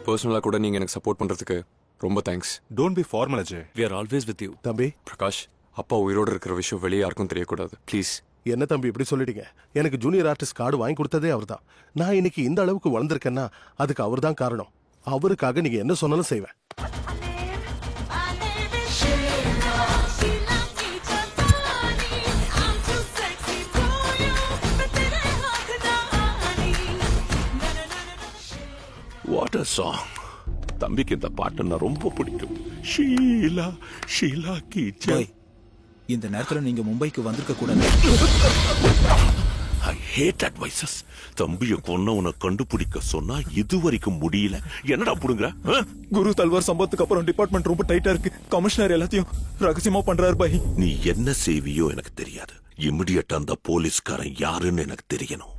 பர்சனலா கூட நீங்க எனக்கு சப்போர்ட் பண்றதுக்கு ரொம்ப thanks. Don't be formal Ajay. we are always with you. தம்பி பிரகாஷ், அப்பா உயிரோடு இருக்கிற விஷயம் வெளியே யாருக்கும் தெரியக்கூடாது ப்ளீஸ். என்ன தம்பி இப்படி சொல்லிட்டீங்க? எனக்கு ஜூனியர் ஆர்டிஸ்ட் கார்டு வாங்கி கொடுத்ததே அவர் தான். நான் இன்னைக்கு இந்த அளவுக்கு வளர்ந்துருக்கேன்னா அதுக்கு அவர் தான் காரணம். அவருக்காக நீங்க என்ன சொன்னாலும் செய்வேன். What a song. தம்பிக்கு இந்த பாட்டுன்னா ரொம்ப பிடிக்கும். ஷீலா ஷீலா கி ஜெய். இந்த நேரத்துல நீங்க மும்பைக்கு வந்திருக்க கூடாது. I hate advices. தம்பியை கொன்னவனை கண்டுபிடிக்க சொன்னா இதுவரைக்கும் முடியல. என்னடா புடுங்கற? குரு தல்வார் சம்பவத்துக்கு அப்புறம் டிபார்ட்மெண்ட் ரொம்ப டைட்டா இருக்கு. கமிஷனர் எல்லாத்தையும் ரகசியமா பண்றாரு பாய். நீ என்ன செய்வியோ எனக்கு தெரியாது. இமிடியேட்டா அந்த போலீஸ்காரன் யாருன்னு எனக்கு தெரியணும்.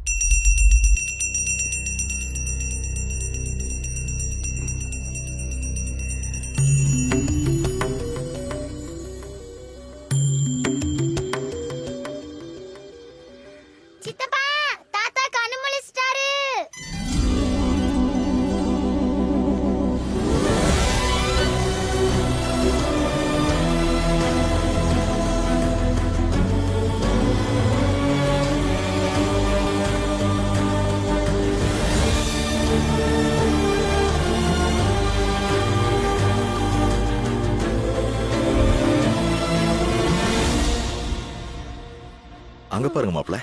அங்க பாருங்க மாப்ள,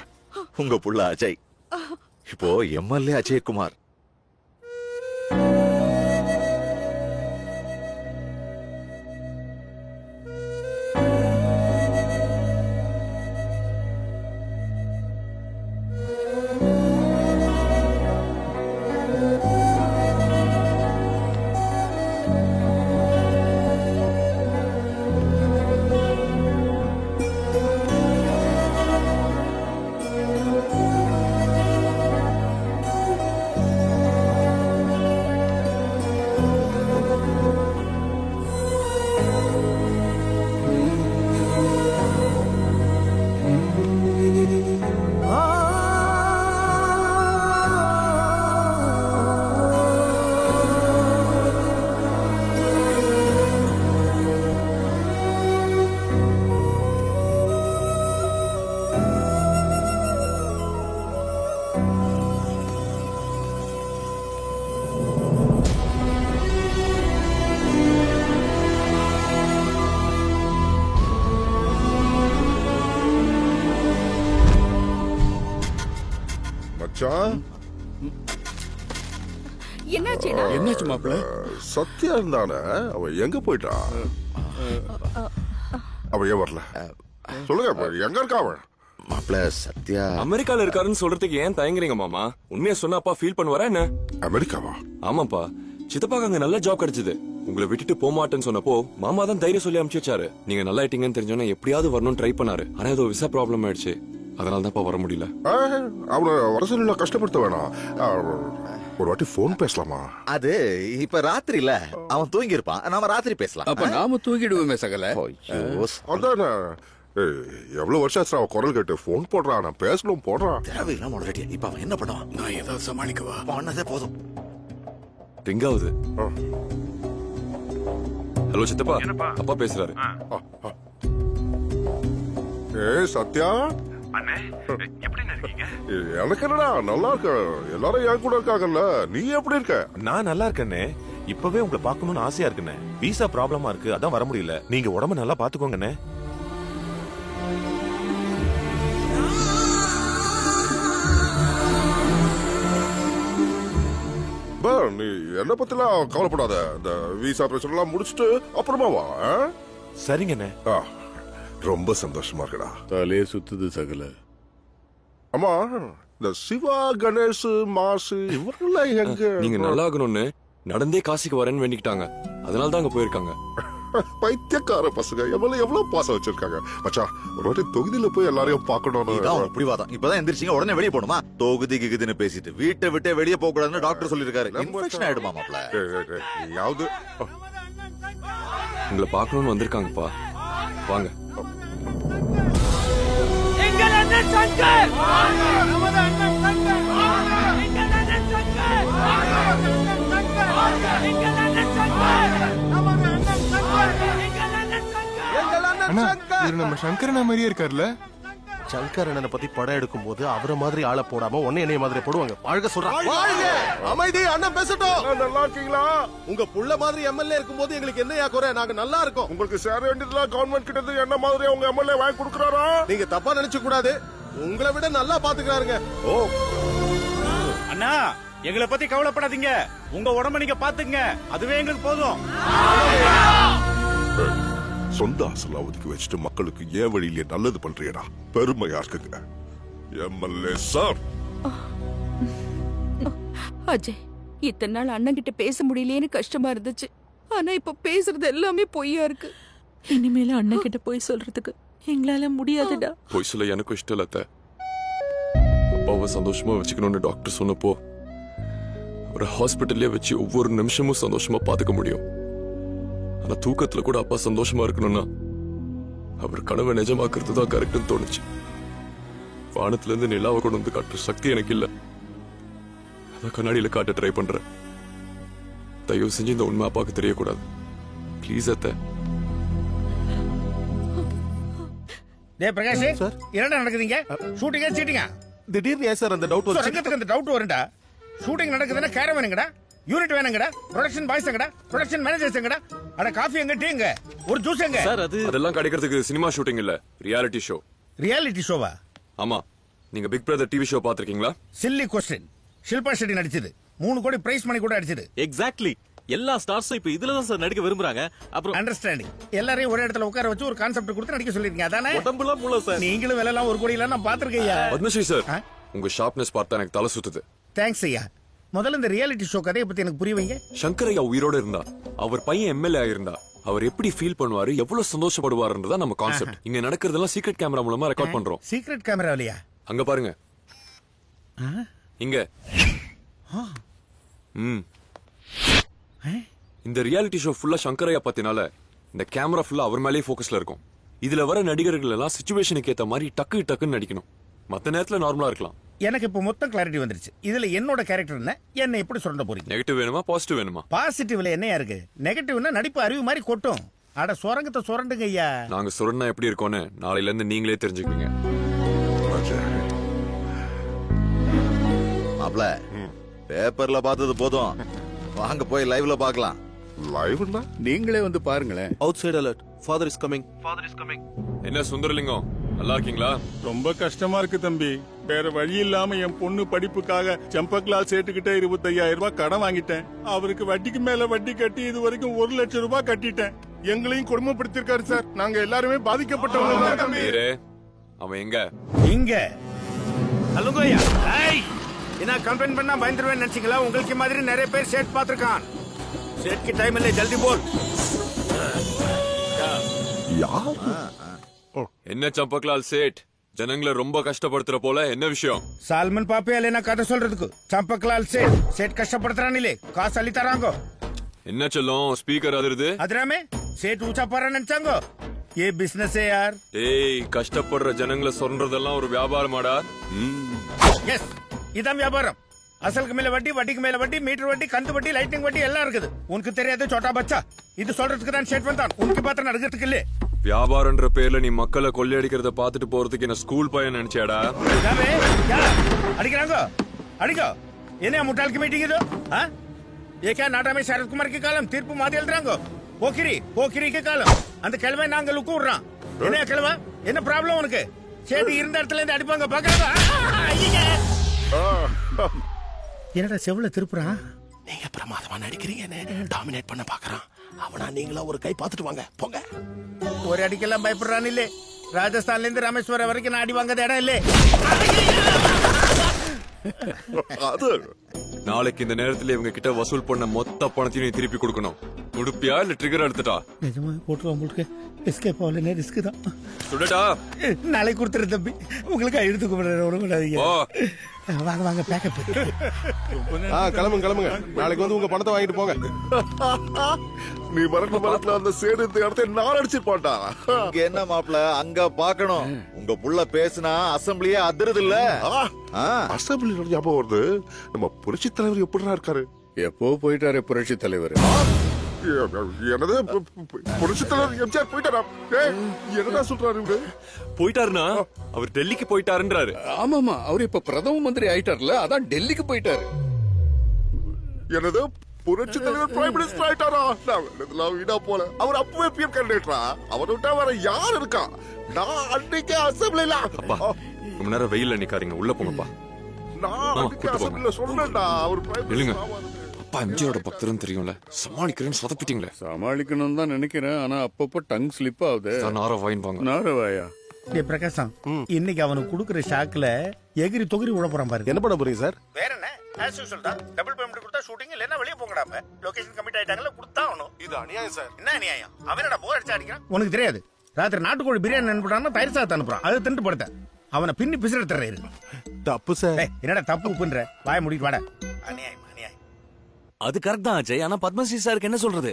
உங்க புள்ள அஜய். இப்போ எம்எல்ஏ அஜய்குமார். என்னாச்சு மாப்ள? சத்யா இருந்தானே, அவன் எங்க போயிட்டான்? அவன் ஏன் வரல? சொல்லுங்க, எங்க இருக்கா அவன்? மாப்ள சத்யா அமெரிக்கால இருக்காருன்னு சொல்றதுக்கு ஏன் தயங்குறீங்க மாமா? உண்மையா சொன்னா அப்பா ஃபீல் பண்ணுவாரா என்ன? அமெரிக்காவா? ஆமாப்பா, சித்தப்பாக்கு அங்க நல்ல ஜாப் கிடைச்சது. உங்களை விட்டுட்டு போக மாட்டேன்னு சொன்னப்போ மாமா தான் தைரியம் சொல்லி அனுப்பிச்சு வச்சாரு. நீங்க நல்லா ஆயிட்டீங்கன்னு தெரிஞ்சோன்னா எப்படியாவது வரணும்னு ட்ரை பண்ணாரு. ஆனா ஏதோ விசா ப்ராப்ளம் ஆயிடுச்சு. அதனால தான்ப்பா வர முடியல. அவனை வரசல கஷ்டப்படுத்த வேணாம். ஒரு வாட்டி போன் பேசலாமா? அது இப்ப ராத்திரில அவன் தூங்கி இருப்பான். நாம ராத்திரி பேசலாம். அப்ப நாம தூங்கிடுவோமே சகல. அதான் எவ்வளவு வருஷம் ஆச்சு அவன் குரல் கேட்டு போன் போடுறான். நான் பேசணும் போடுறான். தேவையில்லாம ஆல்ரெடி. இப்ப அவன் என்ன பண்ணுவான்? நான் ஏதாவது சமாளிக்கவா? பண்ணதே போதும். திங்காவது. ஹலோ சித்தப்பா, அப்பா பேசுறாரு. சத்யா, எனக்கு என்னடா நல்லா இருக்க. எல்லாரும் என் கூட இருக்காங்கல்ல, நீ எப்படி இருக்க? நான் நல்லா இருக்கேனே. இப்பவே உங்களை பார்க்கணும்னு ஆசையா இருக்குனே. வீசா ப்ராப்ளமா இருக்கு, அதான் வர முடியல. நீங்க உடம்ப நல்லா பாத்துக்கோங்கண்ணே. நீ என்ன பத்திலாம் கவலைப்படாத. இந்த வீசா பிரச்சனை எல்லாம் முடிச்சுட்டு அப்புறமா வா. சரிங்கண்ணே. ரொம்ப சந்தோஷமா இருக்கடா. தலையே சுத்துது சகல. அம்மா, இந்த சிவா, கணேஷ், மாசு இவரெல்லாம் எங்க? நீங்க நல்லா ஆகணும்னு நடந்தே காசிக்கு வரேன்னு வேண்டிக்கிட்டாங்க. அதனால தான் அங்க போயிருக்காங்க. பைத்தியக்கார பசங்க எவ்வளவு பாசம் வச்சிருக்காங்க. மச்சான், ஒரு வாட்டி தொகுதியில போய் எல்லாரையும் பாக்கணும். பிடிவாதம். இப்பதான் எந்திரிச்சிங்க, உடனே வெளியே போடுமா? தொகுதி கிகுதின்னு பேசிட்டு வீட்டை விட்டே வெளியே போக கூடாதுன்னு டாக்டர் சொல்லிருக்காரு. இன்ஃபெக்ஷன் ஆயிடுமா மாப்ள? யாவது உங்களை பாக்கணும்னு வந்திருக்காங்கப்பா. வாங்க. எங்கள் அண்ணன் சங்கர், நமது அண்ணன் சங்கர், எங்கள் அண்ணன் சங்கர், இது நம்ம சங்கரனா மாதிரியே இருக்கார்ல. சங்கர் அண்ணனை பத்தி படம் எடுக்கும் போது அவரை மாதிரி ஆளை போடாம ஒன்னே என்னைய மாதிரி போடுவாங்க. வாழ்க சொல்றாங்க. அமைதி, அண்ணன் பேசட்டும். நல்லா இருக்கீங்களா? உங்க புள்ள மாதிரி எம்எல்ஏ இருக்கும் போது எங்களுக்கு என்னையா குறை? நாங்க நல்லா இருக்கோம். உங்களுக்கு சேர வேண்டியதுலாம் கவர்மெண்ட் கிட்ட இருந்து என்ன மாதிரி உங்க எம்எல்ஏ வாங்கி கொடுக்கறாரா? நீங்க தப்பா நினைச்சு கூடாது. உங்களை விட நல்லா பாத்துக்கிறாருங்க. ஓ அண்ணா, எங்களை பத்தி கவலைப்படாதீங்க. உங்க உடம்ப நீங்க பாத்துங்க, அதுவே எங்களுக்கு போதும். சொந்த ஆசல ஒதுக்கி வச்சுட்டு மக்களுக்கு ஏன் வழியிலே நல்லது பண்றியடா, பெருமையா இருக்குங்க எம்எல்ஏ சார். அஜய், இத்தனை நாள் அண்ணன் கிட்ட பேச முடியலையேன்னு கஷ்டமா இருந்துச்சு. ஆனா இப்ப பேசுறது எல்லாமே பொய்யா இருக்கு. இனிமேல அண்ணன் கிட்ட போய் சொல்றதுக்கு எங்களால முடியாதுடா. பொய் சொல்ல எனக்கும் இஷ்டம் இல்ல. அப்பாவை சந்தோஷமா வச்சுக்கணும்னு டாக்டர் சொன்னப்போ ஒரு ஹாஸ்பிட்டல்லே வச்சு ஒவ்வொரு நிமிஷமும் சந்தோஷமா பாத்துக்க முடியும். ஆனா தூக்கத்துல கூட அப்பா சந்தோஷமா இருக்கணும்னா அவர் கனவை நிஜமாக்குறது தான் கரெக்ட்னு தோணுச்சு. வானத்துல இருந்து நிலாவை கொண்டு வந்து காட்டுற சக்தி எனக்கு இல்ல. அதான் கண்ணாடியில காட்ட ட்ரை பண்றேன். தயவு செஞ்சு இந்த உண்மை அப்பாவுக்கு தெரியக்கூடாது. ப்ளீஸ் அத்தை. டேய் பிரகாஷ், என்னடா நடக்குதுங்க? ஷூட்டிங்கா சீட்டிங்கா? திடீர்னு ஏன் சார் அந்த டவுட் வருது? ரங்கத்துக்கு அந்த டவுட் வரும்டா. ஷூட்டிங் நடக்குதுன்னா கேரம் வேணுங்கடா, யூனிட் வேணுங்கடா, ப்ரொடக்ஷன் பாய்ஸ் எங்கடா, ப்ரொடக்ஷன் மேனேஜர்ஸ் எங்கடா, அட காஃபி எங்க, டீ எங்க, ஒரு ஜூஸ் எங்க? சார் அதெல்லாம் கிடைக்கிறதுக்கு சினிமா ஷூட்டிங் இல்ல, ரியாலிட்டி ஷோ. ரியாலிட்டி ஷோவா? ஆமா. நீங்க பிக் பிரதர் டிவி ஷோ பாத்திருக்கீங்களா? Silly question. ஷில்பா ஷெட்டி நடிச்சது. 3 கோடி பிரைஸ் மணி கூட அடிச்சது. எக்ஸாக்ட்லி. எல்லா ஸ்டார்ஸும் இப்ப இதுல தான் சார் நடிக்க விரும்புறாங்க. அப்புறம் அண்டர்ஸ்டாண்டிங். எல்லாரையும் ஒரே இடத்துல உட்கார வச்சு ஒரு கான்செப்ட் கொடுத்து நடிக்க சொல்லிருக்கீங்க, அதானே? உடம்புல முள்ள சார். நீங்களும் வேலைலாம் 1 கோடி எல்லாம் நான் பாத்துருக்கேயா. பத்மஸ்ரீ சார், உங்க ஷார்ப்னஸ் பார்த்தா எனக்கு தலை சுத்துது. தேங்க்ஸ் ஐயா. முதல்ல இந்த ரியாலிட்டி ஷோ கதையை பத்தி எனக்கு புரிய வைங்க. சங்கர் ஐயா உயிரோட இருந்தா, அவர் பையன் எம்எல்ஏ ஆயிருந்தா, அவர் எப்படி ஃபீல் பண்ணுவாரு, எவ்வளவு சந்தோஷப்படுவாருன்றதா நம்ம கான்செப்ட். இங்க நடக்கிறதெல்லாம் சீக்ரெட் கேமரா மூலமா ரெக்கார்ட் பண்றோம். சீக்ரெட் கேமராவிலையா? அங்க பாருங்க, இங்க. இந்த ரியாலிட்டி ஷோ ஃபுல்லா சங்கர் ஐயா பத்தினால இந்த கேமரா ஃபுல்லா அவர் மேலேயே போக்கஸ்ல இருக்கும். இதுல வர நடிகர்கள் எல்லாம் சிச்சுவேஷனுக்கு ஏத்த மாதிரி டக்கு டக்குன்னு நடிக்கணும். மத்த நேரத்துல நார்மலா இருக்கலாம். எனக்கு இப்ப மொத்தம் கிளாரிட்டி வந்துருச்சு. இதுல என்னோட கேரக்டர் என்ன, என்ன எப்படி சொல்ல போறீங்க? நெகட்டிவ் வேணுமா பாசிட்டிவ் வேணுமா? பாசிட்டிவ்ல என்னையா இருக்கு? நெகட்டிவ்னா நடிப்பு அறிவு மாதிரி கொட்டும். அட சுரங்கத்தை சுரண்டுங்க ஐயா. நாங்க சுரண்டா எப்படி இருக்கோன்னு நாளையில இருந்து நீங்களே தெரிஞ்சுக்குவீங்க. மாப்ள, பேப்பர்ல பார்த்தது போதும், வாங்க போய் லைவ்ல பார்க்கலாம். லைவ்னா நீங்களே வந்து பாருங்களேன். Out side alert, father is coming. என்ன சுந்தரலிங்கம், நல்லா இருக்கீங்களா? ரொம்ப கஷ்டமா இருக்கு தம்பி. வேற வழி இல்லாம என் பொண்ணு படிப்புக்காக சம்பக்லால் சேட்டுக்கிட்ட 25,000 ரூபாய் கடன் வாங்கிட்டேன். அவருக்கு வட்டிக்கு மேல வட்டி கட்டி இது வரைக்கும் 1 லட்சம் ரூபாய் கட்டிட்டேன். எங்களையும் கொடுமைப்படுத்திருக்காரு சார். நாங்க எல்லாருமே பாதிக்கப்பட்டவங்க. அவன் எங்க? இங்க. சொல்லுங்க ஐயா. என்ன கம்ப்ளைண்ட் பண்ணா பயந்துருவேன் நினைச்சீங்களா? உங்களுக்கு மாதிரி நிறைய பேர் சேட் பாத்துருக்கான். சேட் की टाइम இல்லை, ஜல்தி போல். என்ன சம்பக்லால் சேட், ஜனங்களை ரொம்ப கஷ்டப்படுத்துற போல, என்ன விஷயம்? சால்மன் பாப்பே இல்லைனா கதை சொல்றதுக்கு சம்பக்லால் சேட் கஷ்டப்படுத்துறான் இல்லே, காசு அள்ளி தராங்க. என்ன சொல்லும் ஸ்பீக்கர் அதிருது? அதிராமே சேட் ஊச்சா போற நினைச்சாங்க. ये बिजनेस है यार. ஏய், கஷ்டப்படுற ஜனங்களை சொல்றதெல்லாம் ஒரு வியாபாரமாடா? எஸ், இதான் வியாபாரம். அசலுக்கு மேல வட்டி, வட்டிக்கு மேல வட்டி, மீட்டர் வட்டி, கந்து வட்டி, லைட்டிங் வட்டி எல்லாம் இருக்குது. உனக்கு தெரியாது சோட்டா பச்சா. இது சொல்றதுக்கு தான் ஸ்டேட் வந்தான், உனக்கு பாத்திரம் நடக்கிறதுக்கு இல்ல. வியாபாரன்ற பேர்ல நீ மக்களை கொள்ளையடிக்கிறத பாத்துட்டு போறதுக்கு என்ன ஸ்கூல் பையன் நினைச்சாடா? அடிக்கிறாங்க, அடிக்கோ. என்ன முட்டாளுக்கு மீட்டிங் இது? ये क्या नाटा में शरद कुमार की कालम तीर्ப்பு மாத்தி எழுதுறாங்க. போக்கிரிக்கு காலம். அந்த கிழமை நாங்க லுக்கு விடுறோம். என்ன கிழமை, என்ன ப்ராப்ளம் உனக்கு? சேட்டு இருந்த இடத்துல இருந்து அடிப்பாங்க பாக்குறாங்க. என்னடா செவ்வளவு திருப்புறான்? நீங்க பிரமாதமா நடிக்கிறீங்கன்னு டாமினேட் பண்ண பாக்குறான். அவனா நீங்களா ஒரு கை பாத்துட்டு வாங்க, போங்க. ஒரு அடிக்கெல்லாம் பயப்படுறான் இல்லே. ராஜஸ்தான்ல இருந்து ராமேஸ்வரம் வரைக்கும் நான் அடி வாங்காத இடம் இல்லே. நாளைக்கு இந்த நேரத்துல இவங்க கிட்ட வசூல் பண்ண மொத்த பணத்தையும் நீ திருப்பி கொடுக்கணும். கொடுப்பியா இல்ல ட்ரிகர் எடுத்துட்டா? நிஜமா போட்டுருவோம் உங்களுக்கு. எஸ்கேப் ஆகலனே ரிஸ்க் தான். சுடடா, நாளைக்கு கொடுத்துரு தம்பி. உங்களுக்கு எடுத்து கூப்பிடுறேன். வாங்க வாங்க பேக்கப். கிளம்புங்க. நாளைக்கு வந்து உங்க பணத்தை வாங்கிட்டு போங்க. நீ மரத்துல அந்த சேடு இந்த இடத்தை நான் அடிச்சிருப்பான்டா. இங்க என்ன மாப்ள, அங்க பாக்கணும். உங்க புள்ள பேசினா அசம்பிளியே அதிருது இல்ல? அசம்பிளி ஞாபகம் வருது. நம்ம புரட்சி தலைவர் எப்படிதான் இருக்காரு? எப்போ போயிட்டாரு புரட்சி தலைவர்? என்னது புருஷத்துல எம்ஜிஆர் போயிட்டாரா? என்னடா சொல்றாரு இவரு? போயிட்டாருன்னா அவர் டெல்லிக்கு போயிட்டாருன்றாரு. ஆமாமா, அவர் இப்ப பிரதம மந்திரி ஆயிட்டார்ல, அதான் டெல்லிக்கு போயிட்டாரு. என்னது புரட்சி தலைவர் பிரைம் மினிஸ்டர் ஆயிட்டாரா? வீடா போல. அவர் அப்பவே பிஎம் கேண்டிடேட்டா? அவரை விட்டா வேற யார் இருக்கா? நான் அன்னைக்கே அசம்பிளில ரொம்ப நேரம் வெயில்ல நிக்காதீங்க, உள்ள போங்கப்பா. நான் அன்னைக்கே அசம்பிளில சொன்னேன்டா அவர் பிரைம் இல்லைங்க. அப்பா எம்ஜிஆரோட பக்தர்னு தெரியும்ல, சமாளிக்கிறேன்னு சொதப்பிட்டீங்களே. சமாளிக்கணும் தான் நினைக்கிறேன், ஆனா அப்பப்போ டங் ஸ்லிப் ஆகுது. நாரவாயின் வாங்க. நாரவாயா? பிரகாசம், இன்னைக்கு அவனுக்கு கொடுக்குற ஷாக்ல எகிரி தொகிரி விட போறான் பாரு. என்ன பண்ண போறீங்க சார்? வேற என்ன, ஆஸ் யூசுவல் தான். டபுள் பேமெண்ட் கொடுத்தா ஷூட்டிங், இல்லன்னா வெளிய போங்கடாம. லொகேஷன் கமிட் ஆயிட்டாங்கல, கொடுத்தா ஆகணும். இது அநியாயம் சார். என்ன அநியாயம்? அவனடா போர் அடிச்சு அடிக்கிறான். உனக்கு தெரியாது, ராத்திரி நாட்டுக்கோழி பிரியாணி அனுப்புறான்னா தயிர் சாதத்தை அனுப்புறான். அது திண்டு படுத்த அவனை பின்னி பிசிற தர்றாரு. தப்பு சார். என்னடா தப்பு உப்புன்ற? வாய முடிட்டு வாடா. அநியாயம் அநியாயம். அது கரெக்ட் தான் அஜய், ஆனா பத்மஸ்ரீ சாருக்கு என்ன சொல்றது?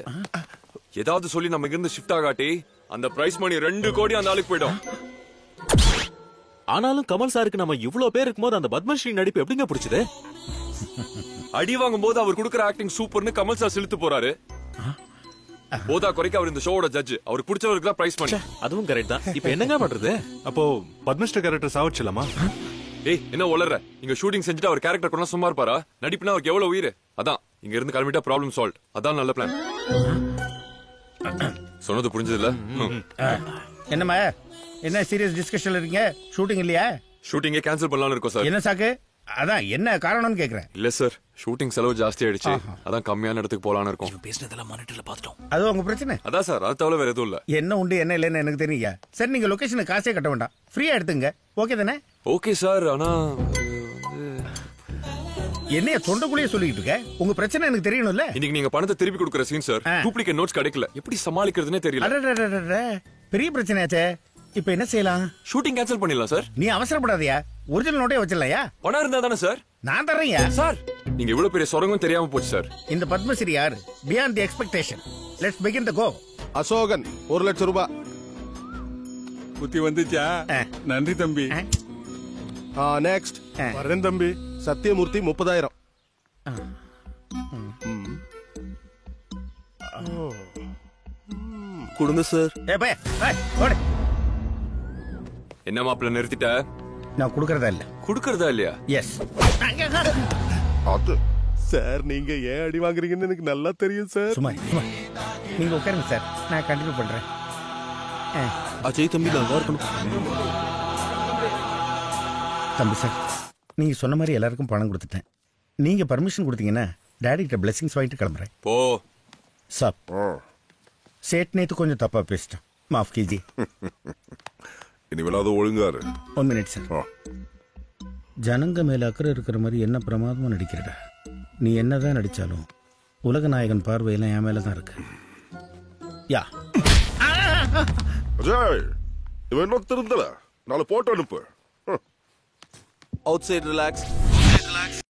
ஏதாவது சொல்லி நம்ம இங்க இருந்து ஷிஃப்ட் ஆகாட்டி அந்த பிரைஸ் மணி 2 கோடி அந்த ஆளுக்கு போயிடும். ஆனாலும் கமல் சாருக்கு நம்ம இவ்ளோ பேர் இருக்கும்போது அந்த பத்மஸ்ரீ நடிப்பு எப்படிங்க பிடிச்சது? அடி வாங்கும் போது அவர் கொடுக்குற ஆக்டிங் சூப்பர்னு கமல் சார் செலுத்து போறாரு. போதா குறைக்க அவர் இந்த ஷோவோட ஜட்ஜ், அவருக்கு பிடிச்சவருக்கு தான் பிரைஸ் பண்ணி. அதுவும் கரெக்ட் தான். இப்போ என்னங்க பண்றது? அப்போ பத்மஸ்ரீ கேரக்டர் சாவச்சிடலாமா? ஏய் என்ன உளற? இங்க ஷூட்டிங் செஞ்சுட்டு அவர் கேரக்டர் கொண்டா சும்மா இருப்பாரா? நடிப்புனா அவருக்கு எவ்வளவு உயிர். அதான் இங்க இருந்து கிளம்பிட்டா ப்ராப்ளம் சால்வ். அதான் நல்ல பிளான். சொன்னது புரிஞ்சது இல்ல? என்னம்மா, என்ன சீரியஸ் டிஸ்கஷன்ல இருக்கீங்க? ஷூட்டிங் இல்லையா? ஷூட்டிங்கே கேன்சல் பண்ணலாம்னு இருக்கோம் சார். என்ன சாக்கு? அதான் என்ன காரணம்னு கேக்குறேன். இல்ல சார், ஷூட்டிங் செலவு ஜாஸ்தி ஆயிடுச்சு, அதான் கம்மியான இடத்துக்கு போலான்னு இருக்கோம். பேசினதெல்லாம் மானிட்டர்ல பாத்துட்டோம். அது உங்க பிரச்சனை. அதான் சார், அது தவிர வேற எதுவும் இல்ல. என்ன உண்டு என்ன இல்லன்னு எனக்கு தெரியுங்க. சரி, நீங்க லொகேஷனுக்கு காசே கட்ட வேண்டாம், ஃப்ரீயா எடுத்துங்க. ஓகே தானே? ஓகே சார், ஆனா என்னைய தொண்டக்குள்ளேயே சொல்லிட்டு இருக்க? உங்க பிரச்சனை எனக்கு தெரியணும்ல. இன்னைக்கு நீங்க பணத்தை திருப்பி கொடுக்குற சீன் சார், டூப்ளிகேட் நோட்ஸ் கிடைக்கல, எப்படி சமாளிக்கிறதுனே தெரியல. பெரிய பிரச்சனையாச்சே. இப்ப என்ன செய்யலாம்? ஷூட்டிங் கேன்சல் பண்ணிடலாம் சார். நீ அவசரப்படாதயா, ஒரிஜினல் நோட்டே வச்சிடலையா? பணம் இருந்தா தானே சார். நான் தர்றேன் சார். நீங்க இவ்வளவு பெரிய சொரங்கம் தெரியாம போச்சு சார். இந்த பத்மஸ்ரீ யாரு? Beyond the expectation. Let's begin the go. Ashokan 1 லட்சம் ரூபாய். புத்தி வந்துச்சா? நன்றி தம்பி. நெக்ஸ்ட் வரேன் தம்பி. சத்தியமூர்த்தி 30,000. கொடுங்க சார். ஓடு. என்ன மாப்பிள்ள நிறுத்திட்ட? நான் குடுக்கறதா இல்ல. குடுக்கறதா இல்லையா? எஸ். அது சார், நீங்க ஏன் அடி வாங்குறீங்கன்னு எனக்கு நல்லா தெரியும் சார். சும்மா நீங்க உட்காருங்க சார், நான் கண்டினியூ பண்றேன். அஜய் தம்பி நல்லா இருக்கணும். தம்பி சார், நீங்க சொன்ன மாதிரி எல்லாருக்கும் பணம் கொடுத்துட்டேன். நீங்க பர்மிஷன் கொடுத்தீங்கன்னா டாடி கிட்ட பிளெஸிங்ஸ் வாங்கிட்டு கிளம்புறேன். போ சாப். சேட் நேத்து கொஞ்சம் தப்பா பேசிட்டேன், மாஃப் கீஜி. இனிமேலாவது ஒழுங்காரு. 1 மினிட் சார். ஜனங்க மேல அக்கறை இருக்கிற மாதிரி என்ன பிரமாதமா நடிக்கிறடா. நீ என்னதான் நடிச்சாலும் உலக நாயகன் பார்வையெல்லாம் என் மேலதான் இருக்கு. யா அஜய், இவன் இன்னும் திருந்தல. நாளை போட்டோ அனுப்பு. Outside relax.